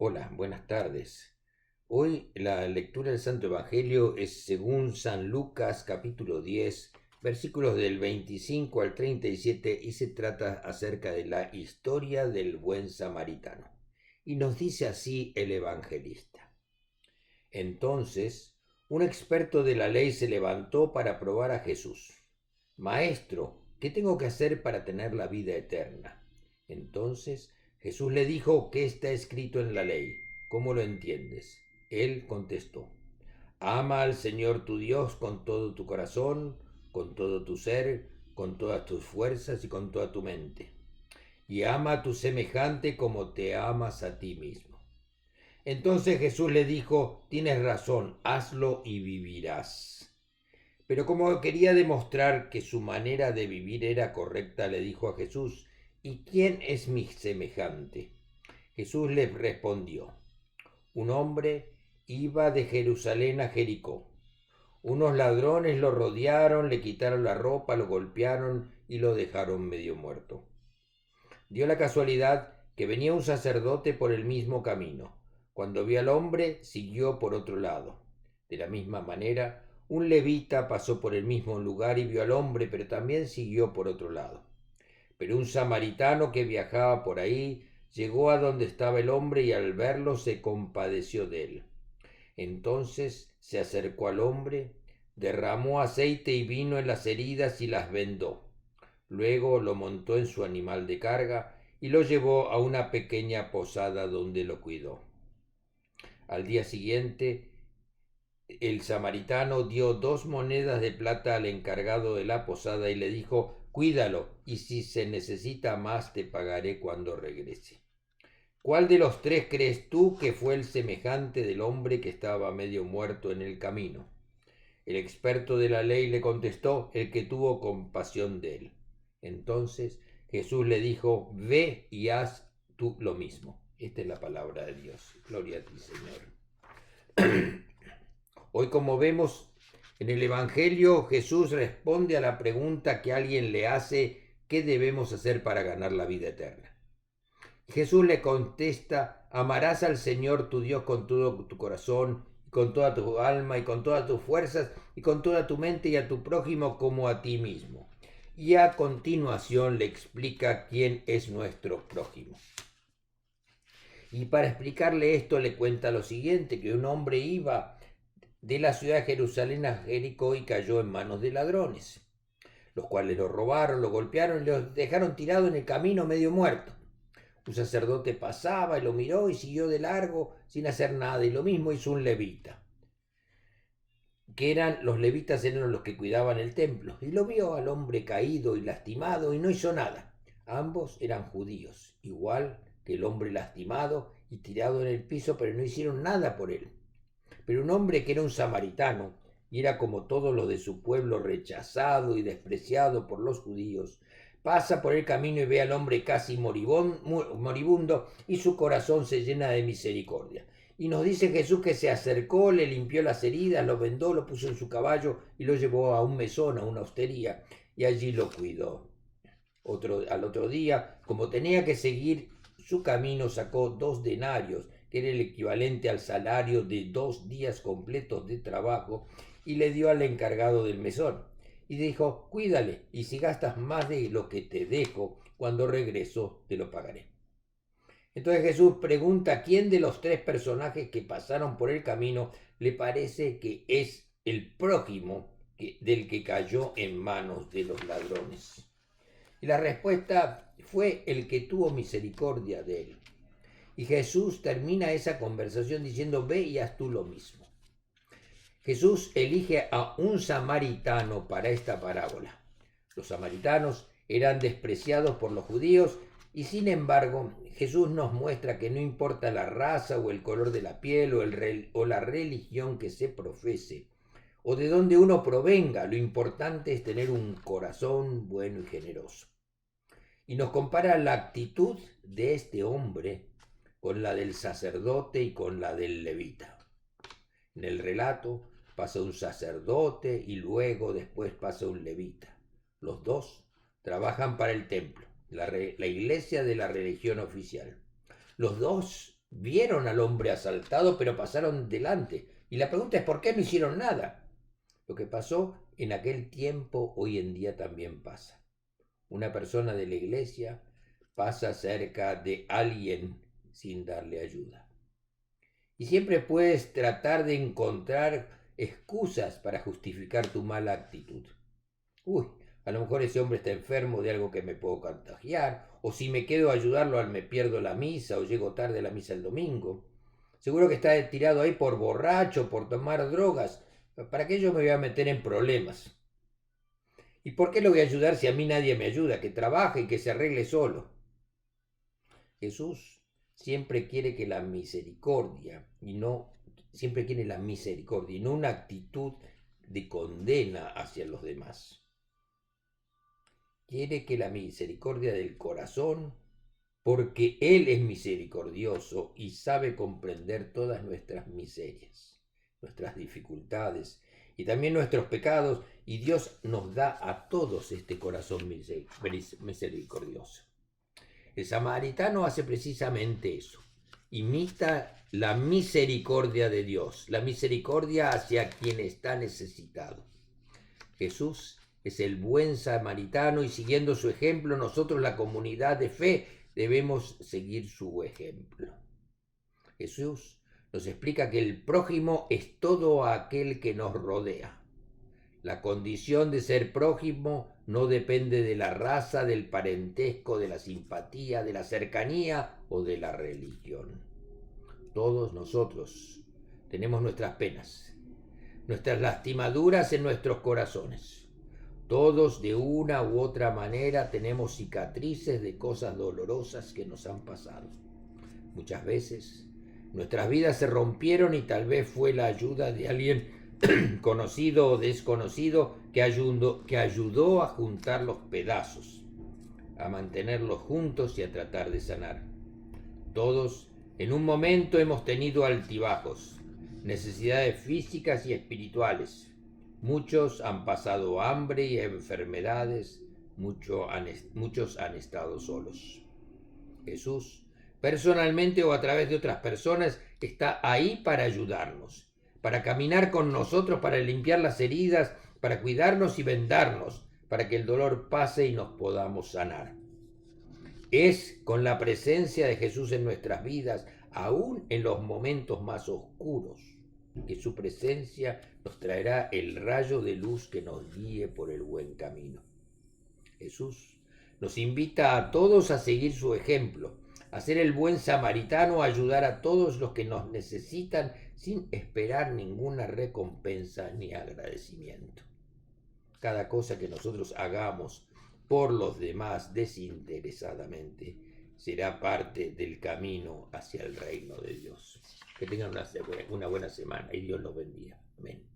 Hola, buenas tardes. Hoy la lectura del Santo Evangelio es según San Lucas capítulo 10, versículos del 25 al 37 y se trata acerca de la historia del buen samaritano. Y nos dice así el evangelista. Entonces, un experto de la ley se levantó para probar a Jesús. Maestro, ¿qué tengo que hacer para tener la vida eterna? Entonces Jesús le dijo, ¿qué está escrito en la ley? ¿Cómo lo entiendes? Él contestó, ama al Señor tu Dios con todo tu corazón, con todo tu ser, con todas tus fuerzas y con toda tu mente. Y ama a tu semejante como te amas a ti mismo. Entonces Jesús le dijo, tienes razón, hazlo y vivirás. Pero como quería demostrar que su manera de vivir era correcta, le dijo a Jesús, ¿y quién es mi semejante? Jesús le respondió, un hombre iba de Jerusalén a Jericó. Unos ladrones lo rodearon, le quitaron la ropa, lo golpearon y lo dejaron medio muerto. Dio la casualidad que venía un sacerdote por el mismo camino. Cuando vio al hombre, siguió por otro lado. De la misma manera, un levita pasó por el mismo lugar y vio al hombre, pero también siguió por otro lado. Pero un samaritano que viajaba por ahí llegó a donde estaba el hombre y al verlo se compadeció de él. Entonces se acercó al hombre, derramó aceite y vino en las heridas y las vendó. Luego lo montó en su animal de carga y lo llevó a una pequeña posada donde lo cuidó. Al día siguiente, el samaritano dio 2 monedas de plata al encargado de la posada y le dijo, cuídalo, y si se necesita más te pagaré cuando regrese. ¿Cuál de los tres crees tú que fue el semejante del hombre que estaba medio muerto en el camino? El experto de la ley le contestó, el que tuvo compasión de él. Entonces Jesús le dijo, ve y haz tú lo mismo. Esta es la palabra de Dios. Gloria a ti, Señor. Hoy, como vemos en el Evangelio, Jesús responde a la pregunta que alguien le hace, ¿qué debemos hacer para ganar la vida eterna? Jesús le contesta, amarás al Señor tu Dios con todo tu corazón, con toda tu alma y con todas tus fuerzas y con toda tu mente y a tu prójimo como a ti mismo. Y a continuación le explica quién es nuestro prójimo. Y para explicarle esto le cuenta lo siguiente, que un hombre iba de la ciudad de Jerusalén a Jericó y cayó en manos de ladrones, los cuales lo robaron, lo golpearon y lo dejaron tirado en el camino medio muerto. Un sacerdote pasaba y lo miró y siguió de largo sin hacer nada, y lo mismo hizo un levita, que los levitas eran los que cuidaban el templo, y lo vio al hombre caído y lastimado y no hizo nada. Ambos eran judíos, igual que el hombre lastimado y tirado en el piso, pero no hicieron nada por él. Pero un hombre que era un samaritano, y era como todos los de su pueblo rechazado y despreciado por los judíos, pasa por el camino y ve al hombre casi moribundo y su corazón se llena de misericordia. Y nos dice Jesús que se acercó, le limpió las heridas, lo vendó, lo puso en su caballo y lo llevó a un mesón, a una hostería, y allí lo cuidó. Al otro día, como tenía que seguir su camino, sacó 2 denarios, que era el equivalente al salario de 2 días completos de trabajo, y le dio al encargado del mesón. Y dijo, cuídale, y si gastas más de lo que te dejo, cuando regreso te lo pagaré. Entonces Jesús pregunta quién de los 3 personajes que pasaron por el camino le parece que es el prójimo del que cayó en manos de los ladrones. Y la respuesta fue el que tuvo misericordia de él. Y Jesús termina esa conversación diciendo, ve y haz tú lo mismo. Jesús elige a un samaritano para esta parábola. Los samaritanos eran despreciados por los judíos y sin embargo Jesús nos muestra que no importa la raza o el color de la piel o la religión que se profese o de dónde uno provenga, lo importante es tener un corazón bueno y generoso. Y nos compara la actitud de este hombre con la del sacerdote y con la del levita. En el relato pasa un sacerdote y luego después pasa un levita. Los dos trabajan para el templo, la iglesia de la religión oficial. Los dos vieron al hombre asaltado, pero pasaron delante. Y la pregunta es, ¿por qué no hicieron nada? Lo que pasó en aquel tiempo, hoy en día también pasa. Una persona de la iglesia pasa cerca de alguien sin darle ayuda. Y siempre puedes tratar de encontrar excusas para justificar tu mala actitud. Uy, a lo mejor ese hombre está enfermo de algo que me puedo contagiar, o si me quedo a ayudarlo me pierdo la misa o llego tarde a la misa el domingo. Seguro que está tirado ahí por borracho, por tomar drogas. ¿Para qué yo me voy a meter en problemas? ¿Y por qué lo voy a ayudar si a mí nadie me ayuda? Que trabaje y que se arregle solo. Jesús siempre quiere que la misericordia y no siempre quiere la misericordia y no una actitud de condena hacia los demás. Quiere que la misericordia del corazón, porque Él es misericordioso y sabe comprender todas nuestras miserias, nuestras dificultades y también nuestros pecados, y Dios nos da a todos este corazón misericordioso. El samaritano hace precisamente eso, imita la misericordia de Dios, la misericordia hacia quien está necesitado. Jesús es el buen samaritano y siguiendo su ejemplo, nosotros, la comunidad de fe, debemos seguir su ejemplo. Jesús nos explica que el prójimo es todo aquel que nos rodea. La condición de ser prójimo no depende de la raza, del parentesco, de la simpatía, de la cercanía o de la religión. Todos nosotros tenemos nuestras penas, nuestras lastimaduras en nuestros corazones. Todos de una u otra manera tenemos cicatrices de cosas dolorosas que nos han pasado. Muchas veces nuestras vidas se rompieron y tal vez fue la ayuda de alguien conocido o desconocido que ayudó a juntar los pedazos, a mantenerlos juntos y a tratar de sanar. Todos en un momento hemos tenido altibajos, necesidades físicas y espirituales. Muchos han pasado hambre y enfermedades, muchos han estado solos. Jesús, personalmente o a través de otras personas, está ahí para ayudarnos, para caminar con nosotros, para limpiar las heridas, para cuidarnos y vendarnos, para que el dolor pase y nos podamos sanar. Es con la presencia de Jesús en nuestras vidas, aún en los momentos más oscuros, que su presencia nos traerá el rayo de luz que nos guíe por el buen camino. Jesús nos invita a todos a seguir su ejemplo, a ser el buen samaritano, a ayudar a todos los que nos necesitan sin esperar ninguna recompensa ni agradecimiento. Cada cosa que nosotros hagamos por los demás desinteresadamente será parte del camino hacia el reino de Dios. Que tengan una buena semana y Dios los bendiga. Amén.